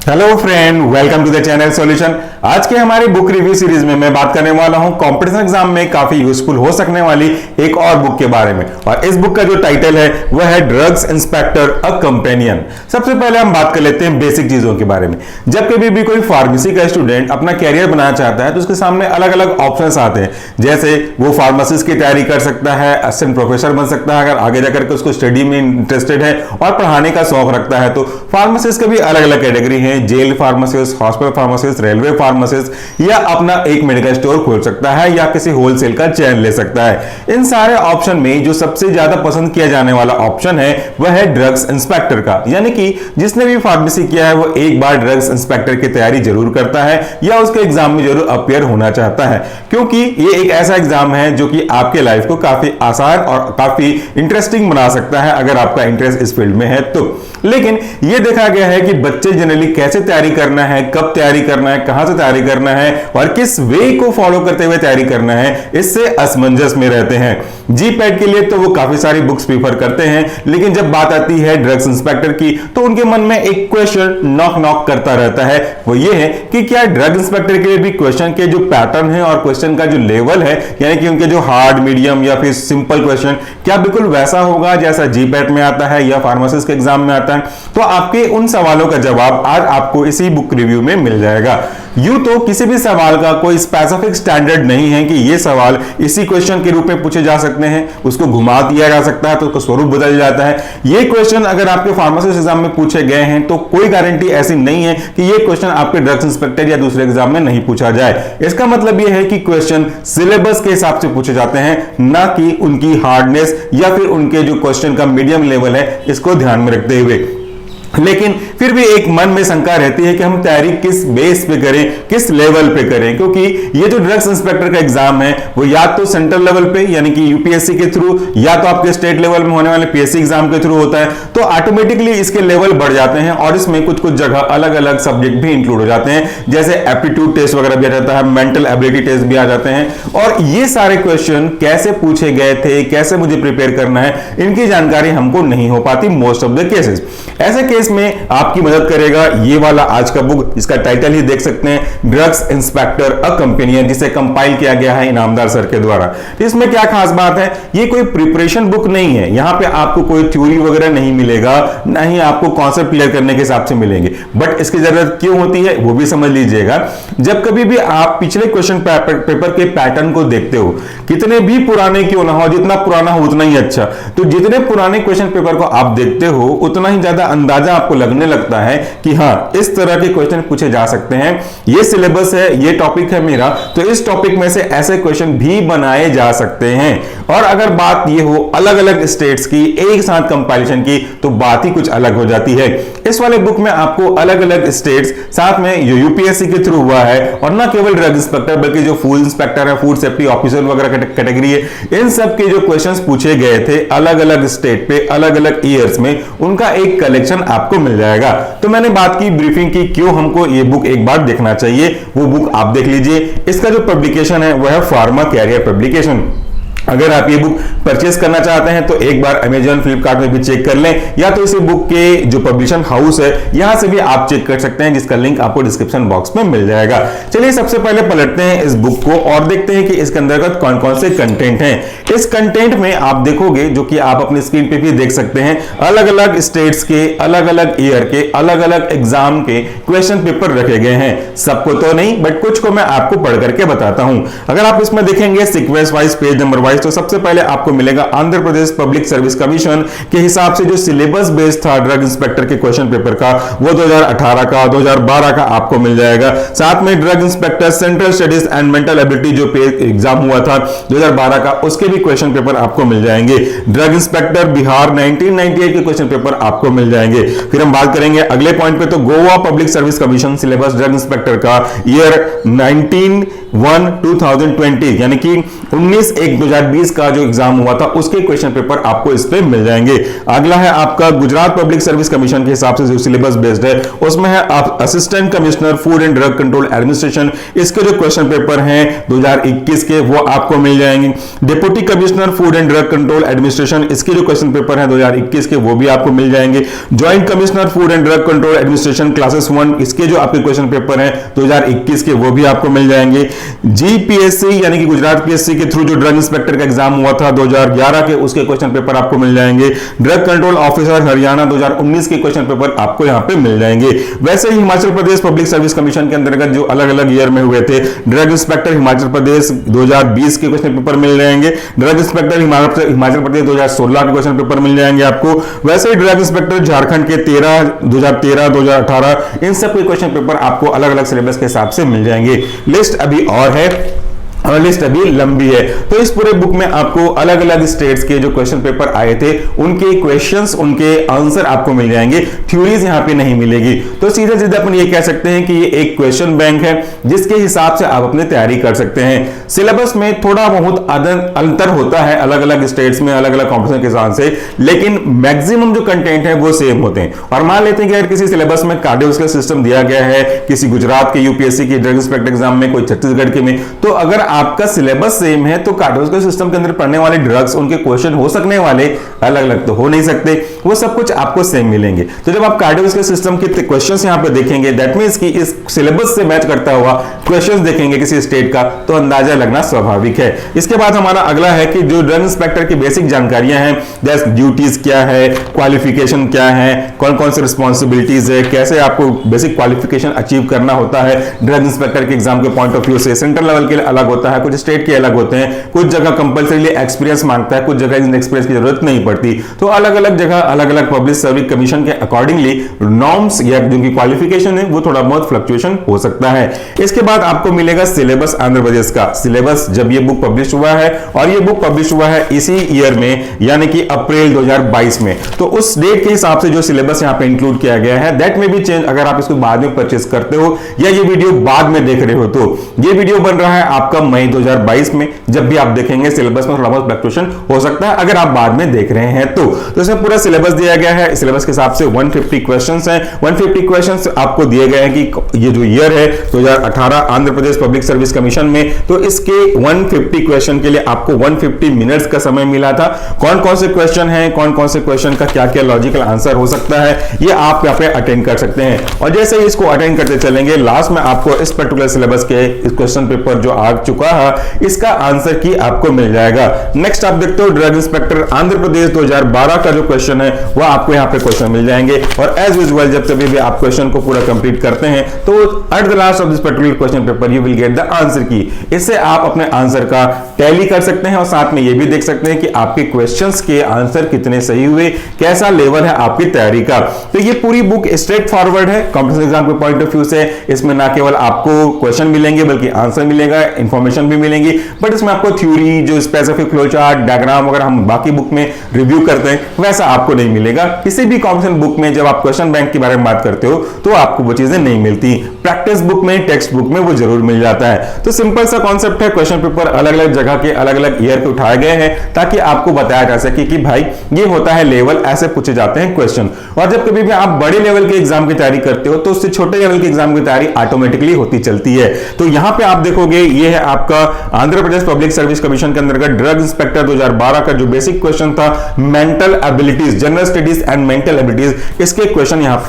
Hello friend, welcome to the channel solution. आज के हमारी बुक रिव्यू सीरीज में मैं बात करने वाला हूं कंपटीशन एग्जाम में काफी यूजफुल हो सकने वाली एक और बुक के बारे में। और इस बुक का जो टाइटल है वह है ड्रग्स इंस्पेक्टर अ कंपेनियन। सबसे पहले हम बात कर लेते हैं बेसिक चीजों के बारे में। जब कभी भी कोई फार्मेसी का स्टूडेंट अपना कैरियर बनाना चाहता है तो उसके सामने अलग अलग ऑप्शंस आते हैं। जैसे वो फार्मासिस्ट की तैयारी कर सकता है, असिस्टेंट प्रोफेसर बन सकता है अगर आगे जाकर के उसको स्टडी में इंटरेस्टेड है और पढ़ाने का शौक रखता है। तो फार्मासिस्ट के भी अलग अलग कैटेगरी है, jail pharmacist, hospital pharmacist, railway pharmacist, या अपना एक मेडिकल स्टोर खोल सकता है या किसी होलसेल का चेन ले सकता है। इन सारे ऑप्शन में जो सबसे ज्यादा पसंद किया जाने वाला ऑप्शन है वह है ड्रग्स इंस्पेक्टर का। यानी कि जिसने भी फार्मेसी किया है वो एक बार ड्रग्स इंस्पेक्टर की तैयारी जरूर करता है या उसके एग्जाम में जरूर अपियर होना चाहता है, क्योंकि ये एक ऐसा एग्जाम है जो कि आपके लाइफ को काफी आसान और काफी इंटरेस्टिंग बना सकता है अगर आपका इंटरेस्ट इस फील्ड में है तो। लेकिन यह देखा गया है कि बच्चे जनरली कैसे तैयारी करना है, कब तैयारी करना है, कहां से तैयारी करना है और किस वे को फॉलो करते हुए तैयारी करना है, इससे असमंजस में रहते हैं। जीपैट के लिए तो वो काफी सारी बुक्स प्रीफर करते हैं, लेकिन जब बात आती है ड्रग्स इंस्पेक्टर की तो उनके मन में एक क्वेश्चन नॉक नॉक करता रहता है। वो ये है कि क्या ड्रग इंस्पेक्टर के लिए भी क्वेश्चन के जो पैटर्न है और क्वेश्चन का जो लेवल है, यानी कि उनके जो हार्ड, मीडियम या फिर सिंपल क्वेश्चन, क्या बिल्कुल वैसा होगा जैसा जीपैट में आता है या फार्मासिस्ट के एग्जाम में आता है। तो आपके उन सवालों का जवाब आज आपको इसी बुक रिव्यू में मिल जाएगा। यूं तो किसी भी सवाल का कोई स्पेसिफिक स्टैंडर्ड नहीं है कि ये सवाल इसी क्वेश्चन के रूप में पूछे जा सकते हैं, उसको घुमा दिया जा सकता है तो उसका स्वरूप बदल जाता है। ये क्वेश्चन अगर आपके फार्मासिस्ट एग्जाम में पूछे गए हैं तो कोई गारंटी ऐसी नहीं है कि ये क्वेश्चन आपके ड्रग्स इंस्पेक्टर या दूसरे एग्जाम में नहीं पूछा जाए। इसका मतलब यह है कि क्वेश्चन सिलेबस के हिसाब से पूछे जाते हैं, ना कि उनकी हार्डनेस या फिर उनके जो क्वेश्चन का मीडियम लेवल है इसको ध्यान में रखते हुए। लेकिन फिर भी एक मन में शंका रहती है कि हम तैयारी किस बेस पे करें, किस लेवल पे करें, क्योंकि ये जो ड्रग्स इंस्पेक्टर का एग्जाम है वो या तो सेंट्रल लेवल पे यानी कि यूपीएससी के थ्रू या तो आपके स्टेट लेवल में होने वाले पीएससी एग्जाम के थ्रू होता है। तो ऑटोमेटिकली इसके लेवल बढ़ जाते हैं और इसमें कुछ कुछ जगह अलग अलग सब्जेक्ट भी इंक्लूड हो जाते हैं, जैसे एप्टीट्यूड टेस्ट वगैरह भी आ जाता है, मेंटल एबिलिटी टेस्ट भी आ जाते हैं। और ये सारे क्वेश्चन कैसे पूछे गए थे, कैसे मुझे प्रिपेयर करना है, इनकी जानकारी हमको नहीं हो पाती मोस्ट ऑफ द केसेस। ऐसे केस में आपकी मदद करेगा ये वाला आज का बुक, जिसका टाइटल ही देख सकते हैं, ड्रग्स इंस्पेक्टर अ कंपेनियन, जिसे कंपाइल किया गया है इनामदार सर के द्वारा। तो इसमें क्या खास बात है, ये कोई प्रिपरेशन बुक नहीं है। यहां पे आपको कोई थ्योरी वगैरह नहीं मिलेगा, ना ही आपको कॉन्सेप्ट क्लियर करने के हिसाब से मिलेंगे। बट इसकी जरूरत क्यों होती है वो भी समझ लीजिएगा। जब कभी भी आप पिछले क्वेश्चन पेपर के पैटर्न को देखते हो, कितने भी पुराने क्यों ना हो, जितना पुराना हो उतना ही अच्छा, तो जितने पुराने क्वेश्चन पेपर को आप देखते हो उतना ही ज्यादा अंदाजा आपको लगने लगता है कि हां इस तरह के क्वेश्चन पूछे जा सकते हैं, ये सिलेबस है, ये टॉपिक है मेरा, तो इस टॉपिक में से ऐसे क्वेश्चन भी बनाए जा सकते हैं। और अगर बात ये हो अलग अलग स्टेट्स की एक साथ कंपाइलेशन की तो बात ही कुछ अलग हो जाती है। इस वाले बुक में आपको अलग अलग स्टेट्स साथ में जो यूपीएससी के थ्रू हुआ है और ना केवल ड्रग इंस्पेक्टर बल्कि जो फूड इंस्पेक्टर है, फूड सेफ्टी ऑफिसर वगैरह कैटेगरी है, इन सब के जो क्वेश्चंस पूछे गए थे अलग अलग स्टेट पे अलग अलग ईयर्स में, उनका एक कलेक्शन आपको मिल जाएगा। तो मैंने बात की ब्रीफिंग की क्यों हमको ये बुक एक बार देखना चाहिए, वो बुक आप देख लीजिए। इसका जो पब्लिकेशन है वह है फार्मा कैरियर पब्लिकेशन। अगर आप ये बुक परचेस करना चाहते हैं तो एक बार अमेजॉन, फ्लिपकार्ट में भी चेक कर लें, या तो इस बुक के जो पब्लिशन हाउस है यहां से भी आप चेक कर सकते हैं, जिसका लिंक आपको डिस्क्रिप्शन बॉक्स में मिल जाएगा। चलिए सबसे पहले पलटते हैं इस बुक को और देखते हैं कि इसके अंतर्गत कौन कौन से कंटेंट हैं। इस कंटेंट में आप देखोगे, जो कि आप अपनी स्क्रीन पे भी देख सकते हैं, अलग अलग स्टेट्स के अलग अलग ईयर के अलग अलग एग्जाम के क्वेश्चन पेपर रखे गए हैं। सबको तो नहीं बट कुछ को मैं आपको पढ़ करके बताता हूं। अगर आप इसमें देखेंगे sequence wise, page number wise, तो सबसे पहले आपको मिलेगा Andhra Pradesh public service commission के हिसाब से जो सिलेबस बेस्ड था ड्रग इंस्पेक्टर के क्वेश्चन पेपर का, वो 2018 का 2012 का आपको मिल जाएगा। साथ में drug inspector central studies and mental ability जो एग्जाम हुआ था 2012 का, उसके भी क्वेश्चन पेपर आपको मिल जाएंगे। ड्रग इंस्पेक्टर बिहार 1998 के क्वेश्चन पेपर आपको मिल जाएंगे। फिर हम बात करेंगे अगले पॉइंट पे, तो Goa public service commission syllabus drug inspector का ईयर 1/2020 यानी कि 19/1/2020 का जो एग्जाम हुआ था उसके क्वेश्चन पेपर आपको इस पे मिल जाएंगे। अगला है आपका गुजरात पब्लिक सर्विस कमीशन के हिसाब से जो सिलेबस बेस्ड है उसमें है आप assistant commissioner food and drug control administration, इसके जो क्वेश्चन पेपर हैं 2021 के वो आपको मिल जाएंगे। Deputy commissioner food and drug control administration, इसके जो क्वेश्चन पेपर हैं 2021 के वो भी आपको मिल जाएंगे। Joint commissioner food and drug control administration classes 1, इसके जो आपके क्वेश्चन पेपर हैं 2021 के वो भी आपको मिल जाएंगे। जीपीएससी यानी कि गुजरात पीएससी के थ्रू जो ड्रग इंस्पेक्टर का एग्जाम हुआ था 2011 के, उसके क्वेश्चन पेपर आपको मिल जाएंगे। ड्रग कंट्रोल ऑफिसर हरियाणा 2019 के क्वेश्चन पेपर आपको यहां पे मिल जाएंगे। वैसे ही Himachal Pradesh public service commission के अंतर्गत जो अलग अलग ईयर में हुए थे, ड्रग इंस्पेक्टर हिमाचल प्रदेश 2020 के क्वेश्चन पेपर मिल जाएंगे। ड्रग इंस्पेक्टर हिमाचल प्रदेश 2016 के क्वेश्चन पेपर मिल जाएंगे आपको। वैसे ही ड्रग इंस्पेक्टर झारखंड के 2013, 2018 इन सब के क्वेश्चन पेपर आपको अलग अलग सिलेबस के हिसाब से मिल जाएंगे। लिस्ट अभी और है और लिस्ट अभी लंबी है। तो इस पूरे बुक में आपको अलग अलग स्टेट्स के जो क्वेश्चन पेपर आए थे उनके क्वेश्चंस, उनके आंसर आपको मिल जाएंगे, थ्योरीज यहां पे नहीं मिलेगी। तो सीधे सीधे अपन ये कह सकते हैं कि ये एक क्वेश्चन बैंक है जिसके हिसाब से आप अपनी तैयारी कर सकते हैं। सिलेबस में थोड़ा बहुत अंतर होता है अलग अलग स्टेट्स में, अलग अलग कॉम्पिटिशन के हिसाब से, लेकिन मैक्सिमम जो कंटेंट है वो सेम होते हैं। और मान लेते हैं कि अगर किसी सिलेबस में कार्डियोवैस्कुलर सिस्टम दिया गया है, किसी गुजरात के यूपीएससी की ड्रग इंस्पेक्टर एग्जाम में, कोई छत्तीसगढ़ के में, तो अगर आपका सिलेबस सेम है तो कार्डियोवैस्कुलर सिस्टम के अंदर पढ़ने वाले ड्रग्स, उनके क्वेश्चन हो सकने वाले अलग अलग तो हो नहीं सकते, वो सब कुछ आपको सेम मिलेंगे। तो जब आप कार्डियोवैस्कुलर सिस्टम के क्वेश्चंस यहां पे देखेंगे, दैट मींस कि इस सिलेबस से मैच करता हुआ क्वेश्चंस देखेंगे किसी स्टेट का, तो अंदाजा लगना स्वाभाविक है। इसके बाद हमारा अगला है कि जो ड्रग इंस्पेक्टर की बेसिक जानकारियां हैं, जैसे ड्यूटीज क्या है, क्वालिफिकेशन क्या है, कौन कौन से रिस्पॉन्सिबिलिटीज है, कैसे आपको बेसिक क्वालिफिकेशन अचीव करना होता है ड्रग इंस्पेक्टर के एग्जाम के पॉइंट ऑफ व्यू से। सेंट्रल लेवल के लिए अलग होता है, कुछ स्टेट के अलग होते हैं, कुछ जगह कंपल्सरी एक्सपीरियंस मांगता है, कुछ जगह एक्सपीरियंस की जरूरत नहीं पड़ती। तो अलग अलग जगह अलग अलग पब्लिक सर्विस कमीशन के अकॉर्डिंगली नॉर्म्स या जिनकी क्वालिफिकेशन है वो थोड़ा बहुत फ्लक्चुएशन हो सकता है। इसके बाद आपको मिलेगा सिलेबस आंध्र प्रदेश का। सिलेबस जब ये बुक पब्लिश हुआ है, और ये बुक पब्लिश हुआ है इसी ईयर में यानी कि अप्रैल 2022 में, तो उस डेट के हिसाब से जो सिलेबस यहां पे इंक्लूड किया गया है दैट में भी चेंज अगर आप इसको बाद में परचेस करते हो या ये वीडियो बाद में देख रहे हो, तो ये वीडियो बन रहा है आपका मई 2022 में। जब भी आप देखेंगे सिलेबस में थोड़ा बहुत फ्लक्चुएशन हो सकता है अगर आप बाद में देख रहे हैं तो इसमें पूरा सिलेबस दिया गया है। सिलेबस के हिसाब से 150 क्वेश्चंस हैं। 150 क्वेश्चंस आपको दिए गए हैं कि ये जो ईयर है 2018 Andhra Pradesh public service commission में, तो इसके 150 क्वेश्चन के लिए आपको 150 मिनट्स का समय मिला था। कौन कौन से क्वेश्चन हैं, कौन कौन से क्वेश्चन का क्या क्या लॉजिकल आंसर हो सकता है, ये आप यहाँ पे अटेंड कर सकते हैं। और जैसे ही इसको अटेंड करते चलेंगे, लास्ट में आपको इस पर्टिकुलर सिलेबस के इस क्वेश्चन पेपर जो आ चुका है इसका आंसर की आपको मिल जाएगा। नेक्स्ट आप देखते हो ड्रग इंस्पेक्टर आंध्र प्रदेश 2012 का जो क्वेश्चन है वह आपको यहाँ पे क्वेश्चन मिल जाएंगे। और एज यूजुअल जब कभी भी आप क्वेश्चन को पूरा कंप्लीट करते हैं तो at the last of this particular question paper you will get the answer की। इससे आप अपने आंसर का टैली कर सकते हैं और साथ में ये भी देख सकते हैं कि आपके क्वेश्चंस के आंसर कितने सही हुए, कैसा लेवल है आपकी तैयारी का। तो ये पूरी बुक स्ट्रेट फॉरवर्ड है कॉम्पिटिशन एग्जाम के पॉइंट ऑफ व्यू से। इसमें ना केवल आपको क्वेश्चन मिलेंगे बल्कि आंसर मिलेगा, इंफॉर्मेशन भी मिलेंगी, बट इसमें आपको थ्योरी जो स्पेसिफिक फ्लो चार्ट, डायग्राम वगैरह हम बाकी बुक में रिव्यू करते हैं वैसा आपको नहीं मिलेगा। किसी भी कॉम्पिटिशन बुक में जब आप क्वेश्चन बैंक के बारे में बात करते हो तो आपको वो चीजें नहीं मिलती। प्रैक्टिस बुक में, टेक्स्ट बुक में वो जरूर मिल जाता है। तो सिंपल सा कॉन्सेप्ट है, क्वेश्चन पेपर अलग अलग जगह के अलग अलग ईयर के उठाए गए हैं ताकि आपको बताया जा सके कि भाई ये होता है लेवल, ऐसे पूछे जाते हैं क्वेश्चन। और जब कभी भी आप बड़े लेवल के एग्जाम की तैयारी करते हो तो उससे छोटे लेवल के एग्जाम की तैयारी ऑटोमेटिकली होती चलती है। तो यहां पे आप देखोगे ये है आपका Andhra Pradesh public service commission के अंतर्गत ड्रग इंस्पेक्टर 2012 का जो बेसिक क्वेश्चन था mental abilities, general studies and mental abilities, इसके क्वेश्चन यहां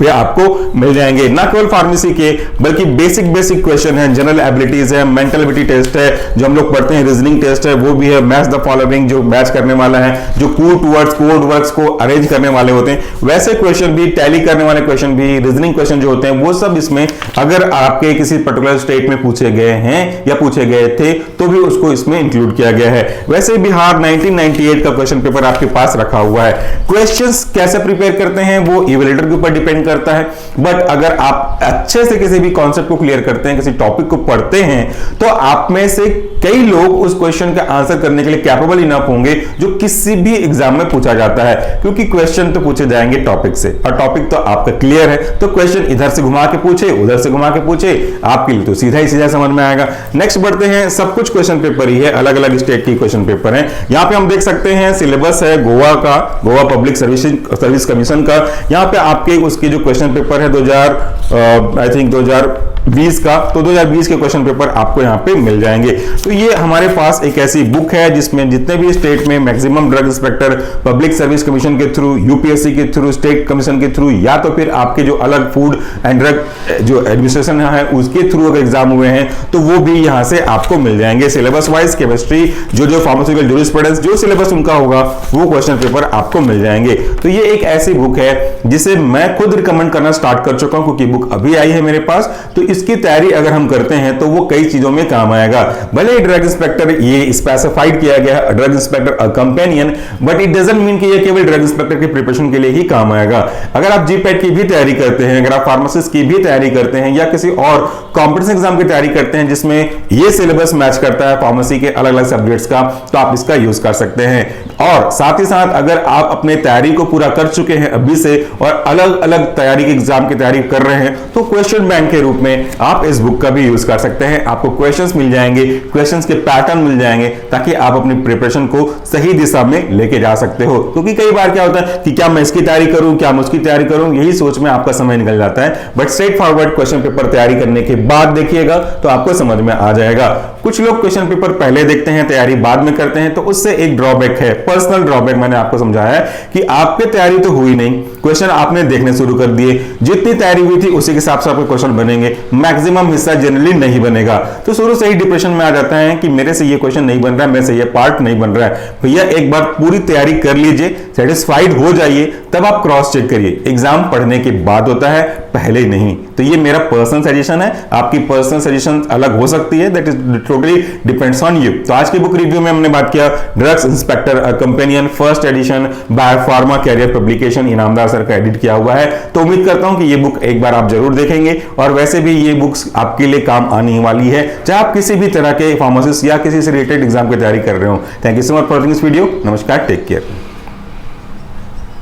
ये आपको मिल जाएंगे। ना केवल फार्मेसी के बल्कि बेसिक क्वेश्चन है, जनरल एबिलिटीज है, मेंटल एबिलिटी टेस्ट है जो हम लोग पढ़ते हैं, रीजनिंग टेस्ट है वो भी है, मैच द फॉलोइंग जो मैच करने वाला है, जो कोड वर्ड्स को अरेंज करने वाले होते हैं वैसे क्वेश्चन भी, टैली करने वाले क्वेश्चन भी, रीजनिंग क्वेश्चन जो होते हैं वो सब इसमें अगर आपके किसी पर्टिकुलर स्टेट में पूछे गए हैं या पूछे गए थे तो भी उसको इसमें इंक्लूड किया गया है। वैसे बिहार 1998 का क्वेश्चन पेपर आपके पास रखा हुआ है। क्वेश्चंस कैसे प्रिपेयर करते हैं वो इवैल्यूएटर के ऊपर डिपेंड करता है। बट अगर आप अच्छे से किसी भी कॉन्सेप्ट को क्लियर करते हैं, किसी टॉपिक को पढ़ते हैं, तो आप में से कई लोग उस क्वेश्चन का आंसर करने के लिए कैपेबल इनफ होंगे जो किसी भी एग्जाम में पूछा जाता है, क्योंकि क्वेश्चन तो पूछे जाएंगे टॉपिक से और टॉपिक तो आपका क्लियर है, तो क्वेश्चन इधर से घुमा के पूछे, उधर से घुमा के पूछे, आपके लिए तो सीधा ही सीधा समझ में आएगा। नेक्स्ट बढ़ते हैं, सब कुछ क्वेश्चन पेपर ही है, अलग अलग स्टेट की क्वेश्चन पेपर है। यहां पे हम देख सकते हैं सिलेबस है गोवा का, गोवा पब्लिक सर्विस कमीशन का। यहां पे आपके उसके जो क्वेश्चन पेपर है 2020 का, तो 2020 के क्वेश्चन पेपर आपको यहां पे मिल जाएंगे। तो ये हमारे पास एक ऐसी बुक है जिसमें जितने भी स्टेट में maximum drug inspector public service commission के थ्रू, यूपीएससी के थ्रू, स्टेट कमीशन के थ्रू, या तो फिर आपके जो अलग फूड एंड ड्रग जो एडमिनिस्ट्रेशन है उसके थ्रू अगर एग्जाम हुए हैं तो वो भी यहां से आपको मिल जाएंगे। सिलेबस वाइज केमिस्ट्री, जो फार्मास्यूटिकल जूरिस्प्रूडेंस, जो सिलेबस उनका होगा वो क्वेश्चन पेपर आपको मिल जाएंगे। तो ये एक ऐसी बुक है जिसे मैं खुद रिकमेंड करना स्टार्ट कर चुका हूं, क्योंकि बुक अभी आई है मेरे पास। तो इसकी तैयारी अगर हम करते हैं तो वो कई चीजों में काम आएगा। भले ही ड्रग इंस्पेक्टर ये स्पेसिफाइड किया गया है, drug inspector a companion, but it doesn't mean कि ये केवल ड्रग इंस्पेक्टर के प्रिपरेशन के लिए ही काम आएगा। अगर आप जीपैट की भी तैयारी करते हैं, अगर आप फार्मासिस्ट की भी तैयारी करते हैं, या किसी और कॉम्पिटिशन एग्जाम की तैयारी करते हैं जिसमें ये सिलेबस मैच करता है फार्मेसी के अलग अलग सब्जेक्ट्स का, तो आप इसका यूज कर सकते हैं। और साथ ही साथ अगर आप अपने तैयारी को पूरा कर चुके हैं अभी से और अलग अलग तैयारी के एग्जाम की तैयारी कर रहे हैं, तो क्वेश्चन बैंक के रूप में आप इस बुक का भी यूज कर सकते हैं। आपको क्वेश्चंस मिल जाएंगे, क्वेश्चंस के पैटर्न मिल जाएंगे, ताकि आप अपनी प्रिपरेशन को सही दिशा में लेके जा सकते हो। क्योंकि कई बार क्या होता है कि क्या मैं इसकी तैयारी करूं, क्या मैं उसकी तैयारी करूं, यही सोच में आपका समय निकल जाता है। But straight forward question paper तैयारी करने के बाद देखिएगा तो आपको समझ में आ जाएगा। कुछ लोग क्वेश्चन पेपर पहले देखते हैं, तैयारी बाद में करते हैं, तो उससे एक ड्रॉबैक है, पर्सनल ड्रॉबैक मैंने आपको समझाया है कि आपकी तैयारी तो हुई नहीं, क्वेश्चन आपने देखने शुरू कर दिए, जितनी तैयारी हुई थी उसी के हिसाब से आपके क्वेश्चन बनेंगे, मैक्सिमम हिस्सा जनरली नहीं बनेगा। तो शुरू से ही डिप्रेशन में आ जाता है कि मेरे से ये क्वेश्चन नहीं बन रहा है, मेरे से ये पार्ट नहीं बन रहा है। भैया एक बार पूरी तैयारी कर लीजिए, सेटिस्फाइड हो जाइए, तब आप क्रॉस चेक करिए। एग्जाम पढ़ने के बाद होता है, पहले नहीं। तो ये मेरा पर्सनल सजेशन है, आपकी पर्सनल सजेशन अलग हो सकती है, that is totally depends on you. तो आज की बुक रिव्यू में हमने बात किया drugs inspector a companion, first edition by pharma career publication, Inamdar sir का एडिट किया हुआ है। तो उम्मीद करता हूं कि ये बुक एक बार आप जरूर देखेंगे, और वैसे भी ये बुक्स आपके लिए काम आने वाली है, चाहे आप किसी भी तरह के फार्मासिस्ट या किसी से रिलेटेड एग्जाम की तैयारी कर रहे हो। Thank you so much for watching this video. नमस्कार, टेक केयर।